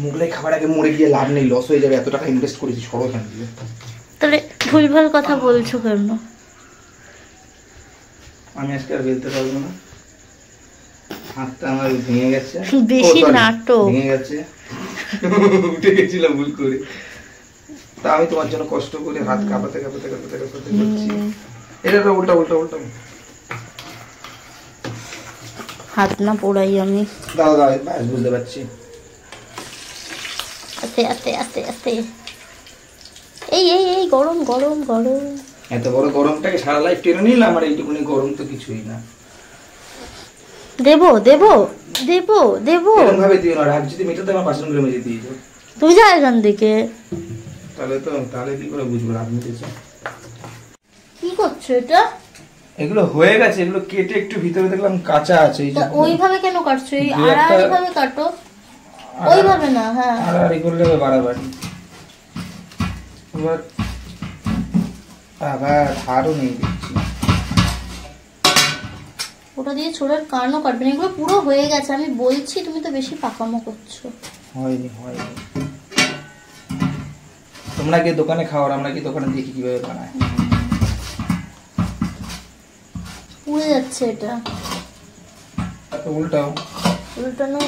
মোগলাই খাবার আগে মরে গিয়ে লাভ নেই, লস হয়ে যাবে, এত টাকা ইনভেস্ট করেছি, সরো এখান থেকে। তাহলে ভুলভাল কথা বলছো কেন? আমি আজকে আর বেলতে পারবো না, হাতটা আমার ভেঙে গেছে, বেশি নাটক ভেঙে গেছে, উঠে গেছিলাম ভুল করে। তা আমি তোমার জন্য কষ্ট করে হাত কাঁপাতে কাঁপাতে কাঁপাতে কাঁপাতে করছি। এটা উল্টা উল্টা উল্টা হাত না পোড়াই আমি। দাও দাও, বুঝতে পারছি। আস্তে আস্তে আস্তে আস্তে। এই এই এই গরম গরম গরম, এত বড় গরমটাকে সারা লাইফ টেনে নিলাম, আর এইটুকুনি গরম তো কিছুই না। দেবো দেবো দেবো দেবো, এরকম ভাবে দিও না, রাগ যদি মেটাতে আমার বাসন গুলো মেজে দিয়ে যাও। তুমি যা এখান থেকে। তাহলে কি করে বুঝবো রাগ মেটেছে? কি করছো এটা? এগুলো হয়ে গেছে, এগুলো কেটে একটু ভিতরে দেখলাম কাঁচা আছে। ওইভাবে কেন কাটছো? এই আড়াআড়ি ভাবে কাটো, ওইভাবে না। হ্যাঁ, আড়াআড়ি করলে বাড়াবাড়ি। এবার আবার ধারও নেই দেখছি। ওটা দিয়ে ছোড়ার কানও কাটবে না। এগুলো পুরো হয়ে গেছে, আমি বলছি, তুমি তো বেশি পাকামো করছো। হয়নি হয়নি, তোমরা কি দোকানে খাওয়ার, আমরা কি দোকানে দেখি কিভাবে বানায়। পুড়ে যাচ্ছে এটা। উল্টাও, উল্টানো।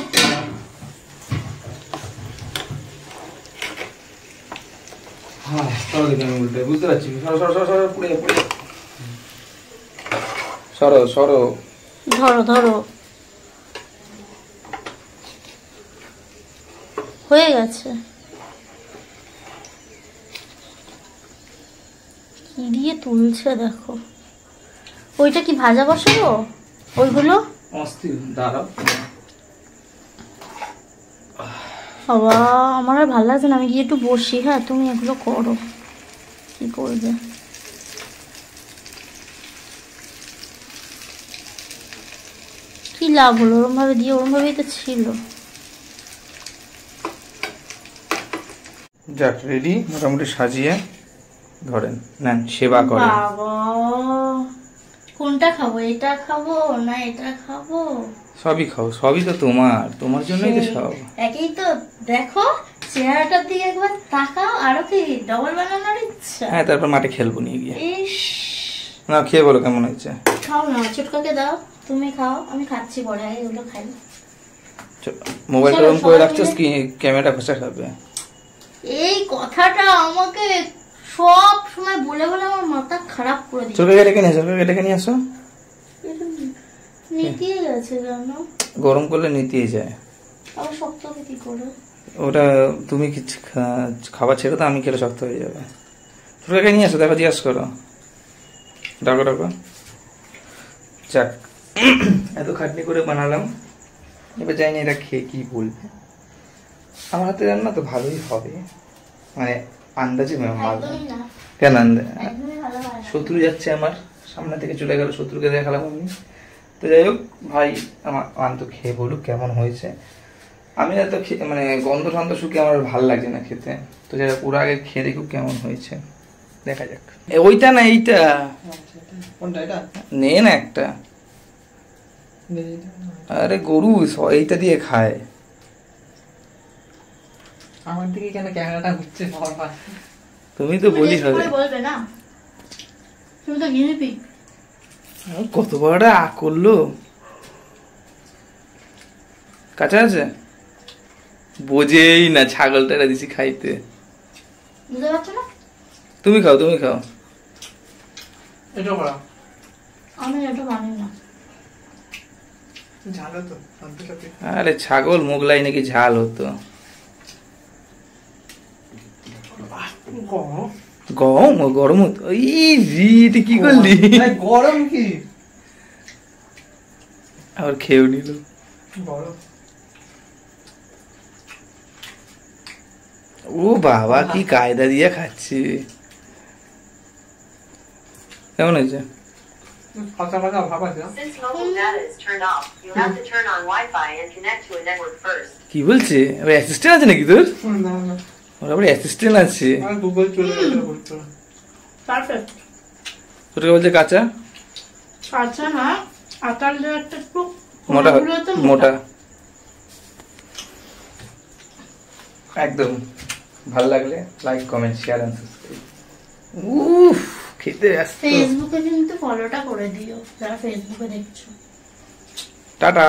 হ্যাঁ সরো দেখি, আমি উল্টে বুঝতে পারছি। সরো সরো সরো সরো, পুড়ে পুড়ে, সরো সরো। ধরো ধরো, হয়ে গেছে। কি দিয়ে তুলছে দেখো। ওইটা কি ভাজা বসাবো? ওইগুলো অস্থির, দাঁড়াও। বাবা, আমার আর ভালো লাগছে না, আমি গিয়ে একটু বসি। হ্যাঁ, তুমি এগুলো করো, কি করবে। কি লাভ হলো? ওরম ভাবে দিয়ে, ওরম ভাবেই তো ছিল। যাক, রেডি মোটামুটি সাজিয়ে ধরেন নেন, সেবা করেন। বাবা, কোনটা খাবো? এটা খাবো না এটা খাবো? সবই খাও, সবই তো তোমার জন্যই তো সব। একই তো, দেখো চেহারাটার দিকে একবার তাকাও। আরো কি ডবল বানানোর ইচ্ছা? হ্যাঁ, তারপর মাঠে খেলবো নিয়ে গিয়ে। ইস, না খেয়ে বলো কেমন হয়েছে। খাও না, ছোটকাকে দাও, তুমি খাও, আমি খাচ্ছি পরে, আগে এগুলো খাই। মোবাইলটা অন করে রাখছো, ক্যামেরা খসা খাবে। এই কথাটা আমাকে সব সময় বলে বলে আমার মাথা খারাপ করে দিচ্ছে। চোখে ডেকে নিয়ে আসো, চোখে ডেকে নিয়ে আসো। নিতেই গেছে জানো, গরম করলে নিতেই যায়। আবার শক্ত হবে কি করে? ওটা তুমি কিছু খাবার ছেড়ে তো, আমি খেলে শক্ত হয়ে যাবে। চোখে নিয়ে আসো, দেখো, জিজ্ঞাসা করো, ডাকো ডাকো। যাক, এত খাটনি করে বানালাম, এবার জানি না এটা খেয়ে কি বলবে। আমার হাতে রান্না তো ভালোই হবে, মানে আন্দাজে। কেন শত্রু যাচ্ছে আমার সামনে থেকে, চলে গেল, শত্রুকে দেখালাম আমি। তো যাই হোক ভাই, আমার তো খেয়ে বলুক কেমন হয়েছে। আমি এত মানে গন্ধ টন্ধ শুকে আমার ভালো লাগছে না খেতে। তো যাই হোক, পুরো আগে খেয়ে দেখুক কেমন হয়েছে, দেখা যাক। ওইটা না, এইটা নে না একটা। আরে গরু এইটা দিয়ে খায়। আমার দিকে কেন ক্যামেরাটা ঘুরছে? তুমি তো বলি হবে, বলবে না, তুমি তো গিনিপিগ। কত বড় আ করলো। কাঁচা আছে, বোঝেই না, ছাগলটা দিছি খাইতে। বুঝতে পারছো না? তুমি খাও, তুমি খাও। এটা করা আমি এটা মানি না। ঝাল হতো। আরে ছাগল মোগলাই নাকি ঝাল হতো? গরম গরম হতো। কি করলি? গরম কি আবার খেয়েও নিল। গরম। ও বাবা, কি কায়দা দিয়ে খাচ্ছে। কেমন হয়েছে? কি বলছে? অ্যাসিস্ট্যান্ট আছে নাকি তোর? ওর আবার অ্যাসিস্ট্যান্ট আছে। তোর বলছে কাঁচা কাঁচা না, আটার একটা একটু মোটা মোটা। একদম ভালো লাগলে like comment share and subscribe. উফ খেতে ব্যস্ত। ফেসবুকে কিন্তু ফলোটা করে দিও যারা ফেসবুকে দেখছো। টাটা।